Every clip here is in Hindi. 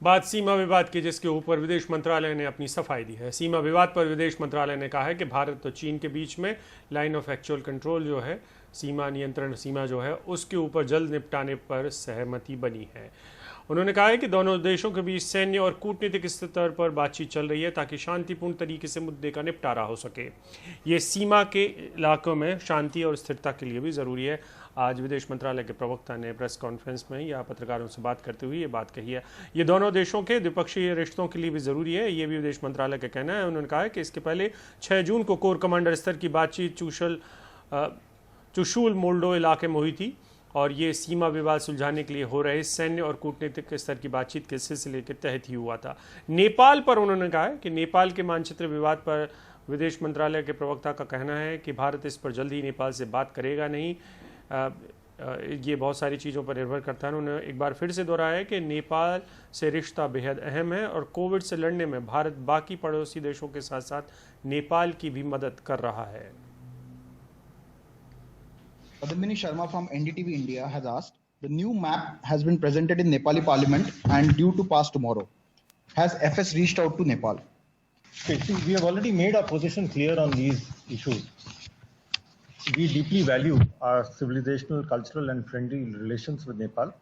बात सीमा विवाद की, जिसके ऊपर विदेश मंत्रालय ने अपनी सफाई दी है। सीमा विवाद पर विदेश मंत्रालय ने कहा है कि भारत और चीन के बीच में लाइन ऑफ एक्चुअल कंट्रोल जो है, सीमा नियंत्रण सीमा जो है, उसके ऊपर जल्द निपटाने पर सहमति बनी है। उन्होंने कहा है कि दोनों देशों के बीच सैन्य और कूटनीतिक स्तर पर बातचीत चल रही है ताकि शांतिपूर्ण तरीके से मुद्दे का निपटारा हो सके। ये सीमा के इलाकों में शांति और स्थिरता के लिए भी ज़रूरी है। आज विदेश मंत्रालय के प्रवक्ता ने प्रेस कॉन्फ्रेंस में या पत्रकारों से बात करते हुए ये बात कही है। ये दोनों देशों के द्विपक्षीय रिश्तों के लिए भी ज़रूरी है, ये भी विदेश मंत्रालय का कहना है। उन्होंने कहा है कि इसके पहले 6 जून को कोर कमांडर स्तर की बातचीत चुशूल मोल्डो इलाके में हुई थी और ये सीमा विवाद सुलझाने के लिए हो रहे सैन्य और कूटनीतिक स्तर की बातचीत के सिलसिले के तहत ही हुआ था। नेपाल पर उन्होंने कहा है कि नेपाल के मानचित्र विवाद पर विदेश मंत्रालय के प्रवक्ता का कहना है कि भारत इस पर जल्द ही नेपाल से बात करेगा नहीं। ये बहुत सारी चीज़ों पर निर्भर करता है। उन्होंने एक बार फिर से दोहराया है कि नेपाल से रिश्ता बेहद अहम है और कोविड से लड़ने में भारत बाकी पड़ोसी देशों के साथ साथ नेपाल की भी मदद कर रहा है। Padmini Sharma from NDTV India has asked, the new map has been presented in Nepali Parliament and due to pass tomorrow. Has FS reached out to Nepal? Okay, see, we have already made our position clear on these issues. We deeply value our civilizational, cultural and friendly relations with Nepal,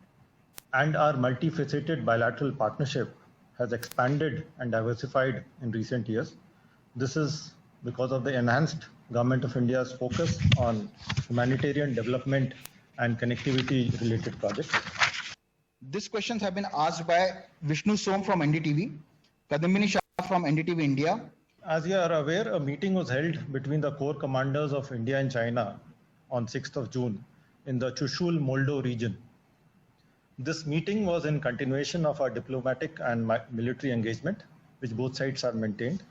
and our multifaceted bilateral partnership has expanded and diversified in recent years. This is because of the enhanced Government of India's focus on humanitarian development and connectivity related projects. These questions have been asked by Vishnu Som from NDTV, Padmini Sharma from NDTV India. As you are aware, a meeting was held between the core commanders of India and China on 6th of June in the Chushul Moldo region. This meeting was in continuation of our diplomatic and military engagement, which both sides have maintained,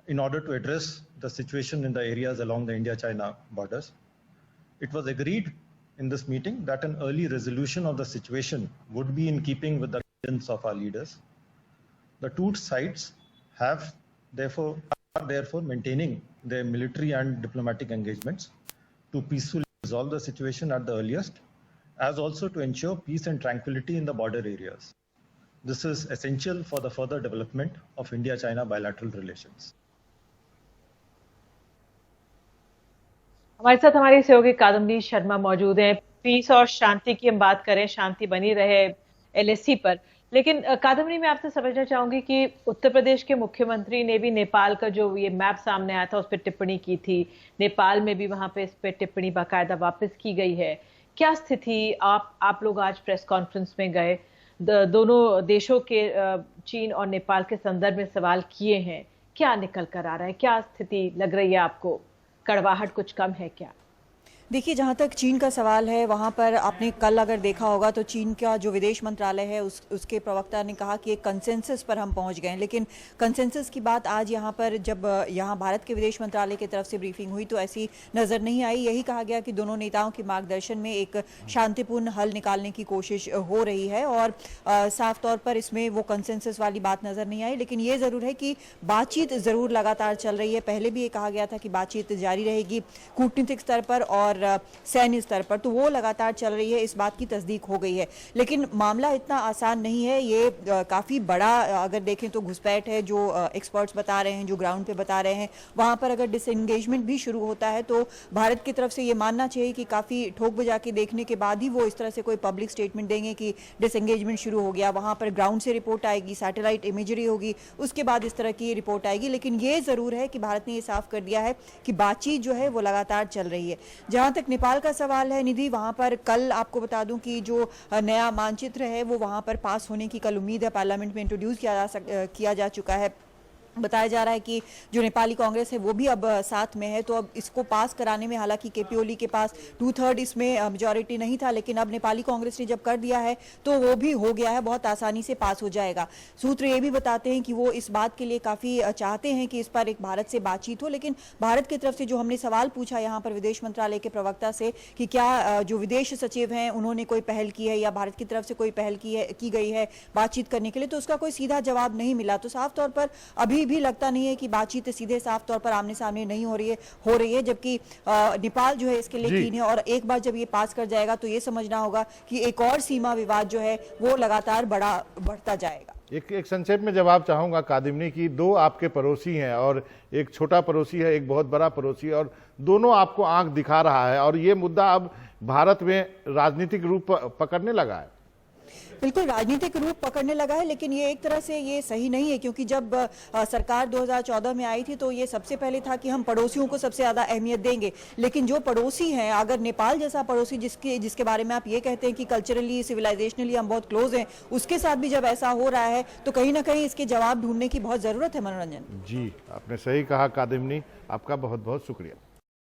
in order to address the situation in the areas along the India-China borders. It was agreed in this meeting that an early resolution of the situation would be in keeping with the guidance of our leaders. The two sides are therefore maintaining their military and diplomatic engagements to peacefully resolve the situation at the earliest, as also to ensure peace and tranquility in the border areas. This is essential for the further development of India-China bilateral relations. हमारे साथ हमारी सहयोगी कादम्बिनी शर्मा मौजूद हैं। पीस और शांति की हम बात करें, शांति बनी रहे एलएसी पर, लेकिन कादम्बिनी मैं आपसे समझना चाहूंगी कि उत्तर प्रदेश के मुख्यमंत्री ने भी नेपाल का जो ये मैप सामने आया था उस पर टिप्पणी की थी। नेपाल में भी वहां पे इस पर टिप्पणी बाकायदा वापस की गई है। क्या स्थिति, आप लोग आज प्रेस कॉन्फ्रेंस में गए, दोनों देशों के चीन और नेपाल के संदर्भ में सवाल किए हैं, क्या निकल कर आ रहा है, क्या स्थिति लग रही है आपको? कड़वाहट कुछ कम है क्या? देखिए, जहाँ तक चीन का सवाल है, वहाँ पर आपने कल अगर देखा होगा तो चीन का जो विदेश मंत्रालय है उसके प्रवक्ता ने कहा कि एक कंसेंसस पर हम पहुँच गए हैं। लेकिन कंसेंसस की बात आज यहाँ पर जब यहाँ भारत के विदेश मंत्रालय की तरफ से ब्रीफिंग हुई तो ऐसी नज़र नहीं आई। यही कहा गया कि दोनों नेताओं के मार्गदर्शन में एक शांतिपूर्ण हल निकालने की कोशिश हो रही है और साफ तौर पर इसमें वो कंसेंसस वाली बात नज़र नहीं आई। लेकिन ये ज़रूर है कि बातचीत ज़रूर लगातार चल रही है। पहले भी ये कहा गया था कि बातचीत जारी रहेगी कूटनीतिक स्तर पर और सैन्य स्तर पर, तो वो लगातार चल रही है, इस बात की तस्दीक हो गई है। लेकिन मामला इतना आसान नहीं है, ये काफ़ी बड़ा अगर देखें तो घुसपैठ है जो एक्सपर्ट्स बता रहे हैं, जो ग्राउंड पे बता रहे हैं। वहाँ पर अगर डिसएंगेजमेंट भी शुरू होता है तो भारत की तरफ से ये मानना चाहिए कि काफ़ी ठोक बजा के देखने के बाद ही वो इस तरह से कोई पब्लिक स्टेटमेंट देंगे कि डिसएंगेजमेंट शुरू हो गया। वहाँ पर ग्राउंड से रिपोर्ट आएगी, सैटेलाइट इमेजरी होगी, उसके बाद इस तरह की रिपोर्ट आएगी। लेकिन ये ज़रूर है कि भारत ने ये साफ कर दिया है कि बातचीत जो है वो लगातार चल रही है। जहाँ तक नेपाल का सवाल है निधि, वहां पर कल आपको बता दूं कि जो नया मानचित्र है वो वहां पर पास होने की कल उम्मीद है, पार्लियामेंट में इंट्रोड्यूस किया जा चुका है। बताया जा रहा है कि जो नेपाली कांग्रेस है वो भी अब साथ में है, तो अब इसको पास कराने में हालांकि केपी ओली के पास 2/3 इसमें मेजॉरिटी नहीं था, लेकिन अब नेपाली कांग्रेस ने जब कर दिया है तो वो भी हो गया है, बहुत आसानी से पास हो जाएगा। सूत्र ये भी बताते हैं कि वो इस बात के लिए काफ़ी चाहते हैं कि इस पर एक भारत से बातचीत हो। लेकिन भारत की तरफ से जो हमने सवाल पूछा यहाँ पर विदेश मंत्रालय के प्रवक्ता से कि क्या जो विदेश सचिव हैं उन्होंने कोई पहल की है या भारत की तरफ से कोई पहल की गई है बातचीत करने के लिए, तो उसका कोई सीधा जवाब नहीं मिला। तो साफ तौर पर अभी भी लगता नहीं है कि बातचीत सीधे साफ तौर पर आमने सामने नहीं हो रही है, जबकि नेपाल जो है इसके लिए कीन है और एक बार जब ये पास कर जाएगा तो ये समझना होगा कि एक और सीमा विवाद जो है वो लगातार बढ़ता जाएगा। एक संक्षेप में जवाब चाहूंगा कादिमनी की, दो आपके पड़ोसी हैं और एक छोटा पड़ोसी है, एक बहुत बड़ा पड़ोसी है, और दोनों आपको आंख दिखा रहा है और ये मुद्दा अब भारत में राजनीतिक रूप पकड़ने लगा है। बिल्कुल राजनीतिक रूप पकड़ने लगा है, लेकिन ये एक तरह से ये सही नहीं है, क्योंकि जब सरकार 2014 में आई थी तो ये सबसे पहले था कि हम पड़ोसियों को सबसे ज़्यादा अहमियत देंगे, लेकिन जो पड़ोसी हैं, अगर नेपाल जैसा पड़ोसी जिसके बारे में आप ये कहते हैं कि कल्चरली सिविलाइजेशनली हम बहुत क्लोज हैं, उसके साथ भी जब ऐसा हो रहा है तो कहीं ना कहीं इसके जवाब ढूंढने की बहुत ज़रूरत है। मनोरंजन जी, आपने सही कहा कादिमनी, आपका बहुत बहुत शुक्रिया।